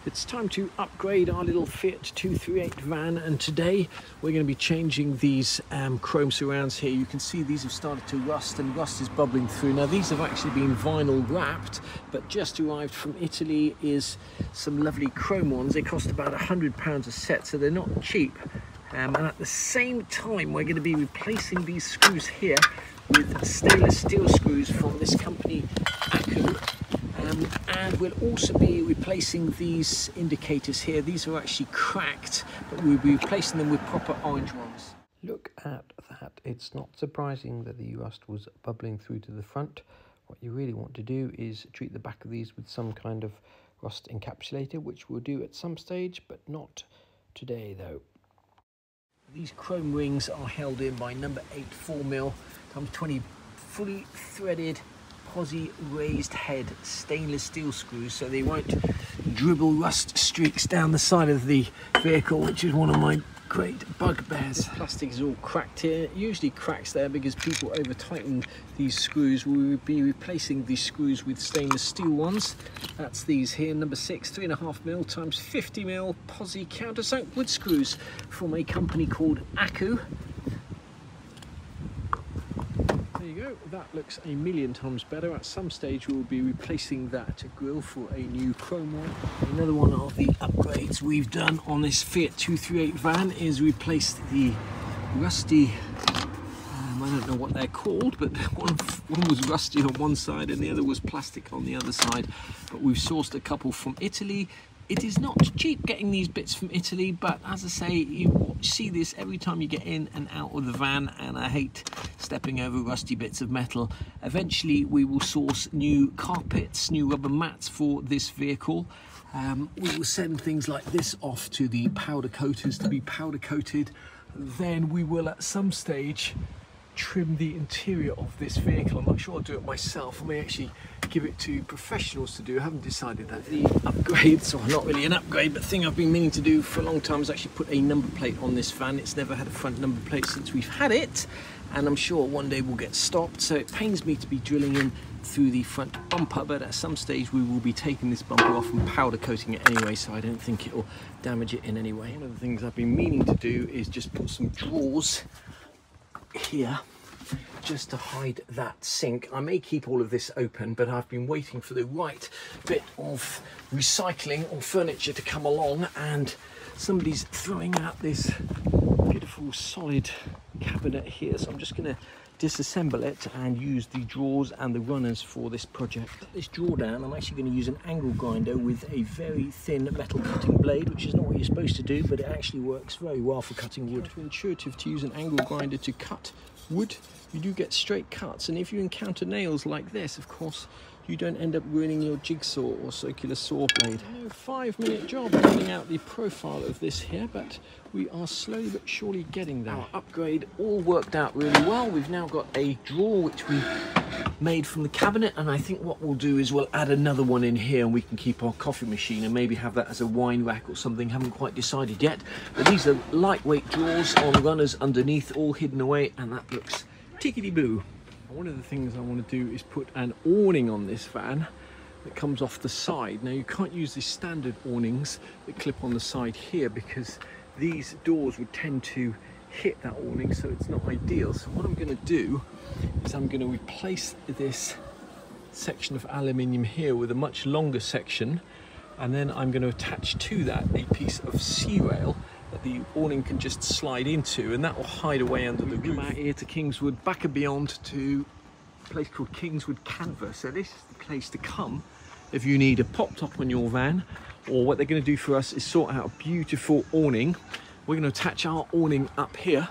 It's time to upgrade our little Fiat 238 van, and today we're going to be changing these chrome surrounds here. You can see these have started to rust, and rust is bubbling through. Now these have actually been vinyl wrapped, but just arrived from Italy is some lovely chrome ones. They cost about £100 a set, so they're not cheap. And at the same time we're going to be replacing these screws here with stainless steel screws from this company Akku. And we'll also be replacing these indicators here. These are actually cracked, but we'll be replacing them with proper orange ones. Look at that. It's not surprising that the rust was bubbling through to the front. What you really want to do is treat the back of these with some kind of rust encapsulator, which we'll do at some stage, but not today though. These chrome rings are held in by number 8 4mm times 20 fully threaded posi raised head stainless steel screws, so they won't dribble rust streaks down the side of the vehicle, which is one of my great bugbears. The plastic is all cracked here. It usually cracks there because people over tighten these screws. We will be replacing these screws with stainless steel ones. That's these here, number 6 3.5mm times 50mm posi countersunk wood screws from a company called Akku. There you go, that looks a million times better. At some stage we will be replacing that grille for a new chrome one. Another one of the upgrades we've done on this Fiat 238 van is replace the rusty, I don't know what they're called, but one was rusty on one side and the other was plastic on the other side. But we've sourced a couple from Italy. It is not cheap getting these bits from Italy, but as I say, you see this every time you get in and out of the van, and I hate stepping over rusty bits of metal. Eventually we will source new carpets, new rubber mats for this vehicle. We will send things like this off to the powder coaters to be powder coated. Then we will at some stage trim the interior of this vehicle. I'm not sure I'll do it myself. I may actually give it to professionals to do. I haven't decided that. The upgrades, or not really an upgrade, but thing I've been meaning to do for a long time is actually put a number plate on this van. It's never had a front number plate since we've had it, and I'm sure one day we'll get stopped, so it pains me to be drilling in through the front bumper, but at some stage we will be taking this bumper off and powder coating it anyway, so I don't think it will damage it in any way. One of the things I've been meaning to do is just put some drawers here just to hide that sink. I may keep all of this open, but I've been waiting for the right bit of recycling or furniture to come along, and somebody's throwing out this beautiful solid cabinet here, so I'm just going to disassemble it and use the drawers and the runners for this project. This drawer down, I'm actually going to use an angle grinder with a very thin metal cutting blade, which is not what you're supposed to do, but it actually works very well for cutting wood. It's intuitive to use an angle grinder to cut wood. You do get straight cuts, and if you encounter nails like this, of course you don't end up ruining your jigsaw or circular saw blade. No 5-minute job cutting out the profile of this here, but we are slowly but surely getting there. Our upgrade all worked out really well. We've now got a drawer which we made from the cabinet, and I think what we'll do is we'll add another one in here, and we can keep our coffee machine and maybe have that as a wine rack or something. Haven't quite decided yet, but these are lightweight drawers on runners underneath, all hidden away, and that looks tickety-boo. One of the things I want to do is put an awning on this van that comes off the side. Now you can't use the standard awnings that clip on the side here because these doors would tend to hit that awning, so it's not ideal. So what I'm going to do is I'm going to replace this section of aluminium here with a much longer section, and then I'm going to attach to that a piece of C-rail that the awning can just slide into, and that will hide away under the roof. Come out here to Kingswood, back and beyond, to a place called Kingswood Canvas. So this is the place to come if you need a pop top on your van, or what they're going to do for us is sort out a beautiful awning. We're going to attach our awning up here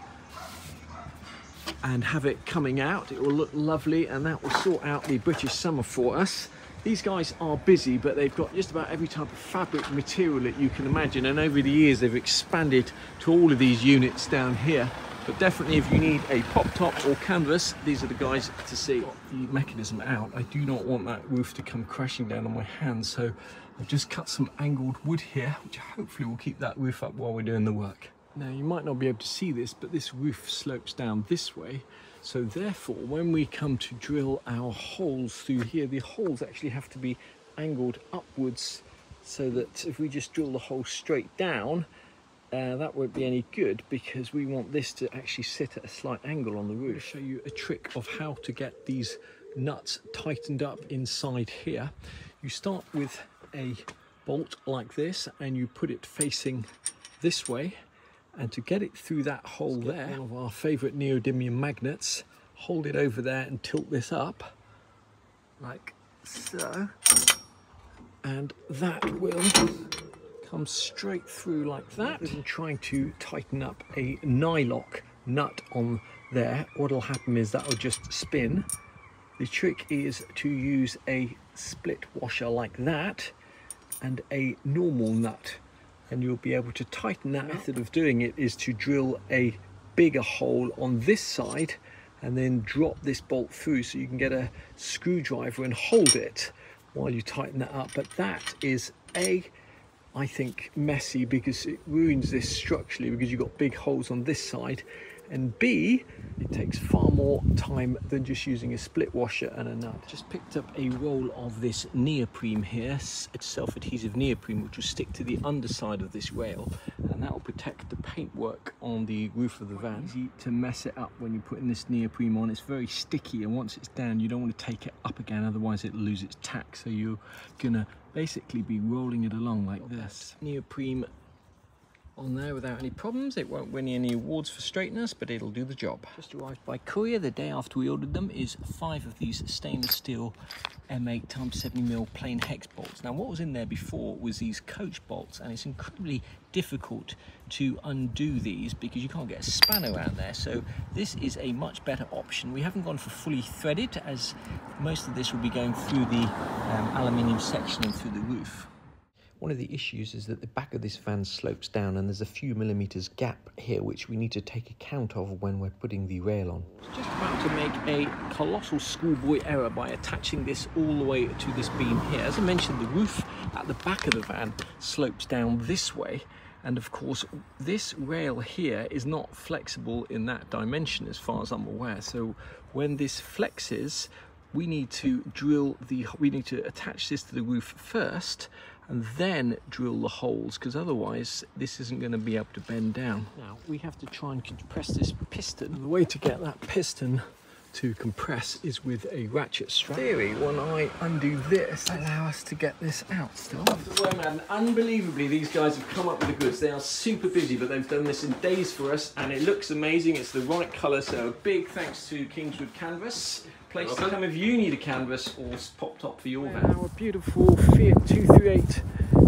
and have it coming out. It will look lovely, and that will sort out the British summer for us. These guys are busy, but they've got just about every type of fabric material that you can imagine, and over the years they've expanded to all of these units down here. But definitely if you need a pop top or canvas, these are the guys to see. Got the mechanism out. I do not want that roof to come crashing down on my hands, so I've just cut some angled wood here, which hopefully will keep that roof up while we're doing the work. Now you might not be able to see this, but this roof slopes down this way, so therefore when we come to drill our holes through here, the holes actually have to be angled upwards so that if we just drill the hole straight down, that won't be any good, because we want this to actually sit at a slight angle on the roof. I'll show you a trick of how to get these nuts tightened up inside here. You start with a bolt like this and you put it facing this way, and to get it through that hole there, one of our favourite neodymium magnets, hold it over there and tilt this up like so, and that will come straight through like that. And trying to tighten up a nylock nut on there, what'll happen is that'll just spin. The trick is to use a split washer like that and a normal nut, and you'll be able to tighten that. The method of doing it is to drill a bigger hole on this side and then drop this bolt through, so you can get a screwdriver and hold it while you tighten that up. But that is I think messy, because it ruins this structurally, because you've got big holes on this side, and B, it takes far more time than just using a split washer and a nut. Just picked up a roll of this neoprene here. It's self-adhesive neoprene, which will stick to the underside of this rail, and that will protect the paintwork on the roof of the van. Easy to mess it up when you're putting this neoprene on. It's very sticky, and once it's down, you don't want to take it up again, otherwise it'll lose its tack. So you're gonna basically be rolling it along like this. Neoprene on there without any problems. It won't win any awards for straightness, but it'll do the job. Just arrived by courier the day after we ordered them is 5 of these stainless steel M8 x 70mm plain hex bolts. Now what was in there before was these coach bolts, and it's incredibly difficult to undo these because you can't get a spanner around there. So this is a much better option. We haven't gone for fully threaded, as most of this will be going through the aluminium section and through the roof. One of the issues is that the back of this van slopes down, and there's a few millimeters gap here which we need to take account of when we're putting the rail on. Just about to make a colossal schoolboy error by attaching this all the way to this beam here. As I mentioned, the roof at the back of the van slopes down this way, and of course this rail here is not flexible in that dimension as far as I'm aware. So when this flexes, we need to attach this to the roof first and then drill the holes, because otherwise this isn't going to be able to bend down. Now we have to try and compress this piston, and the way to get that piston to compress is with a ratchet strap. In theory, when I undo this, allow us to get this out still. WOMAD, unbelievably, these guys have come up with the goods. They are super busy, but they've done this in days for us, and it looks amazing. It's the right colour, so a big thanks to Kingswood Canvas. Place to come if you need a canvas or pop top for your van. Our beautiful Fiat 238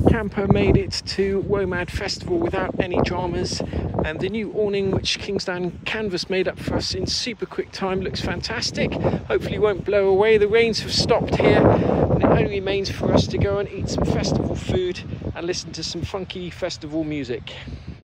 camper made it to WOMAD Festival without any dramas, and the new awning which Kingsdown Canvas made up for us in super quick time looks fantastic. Hopefully it won't blow away. The rains have stopped here, and it only remains for us to go and eat some festival food and listen to some funky festival music.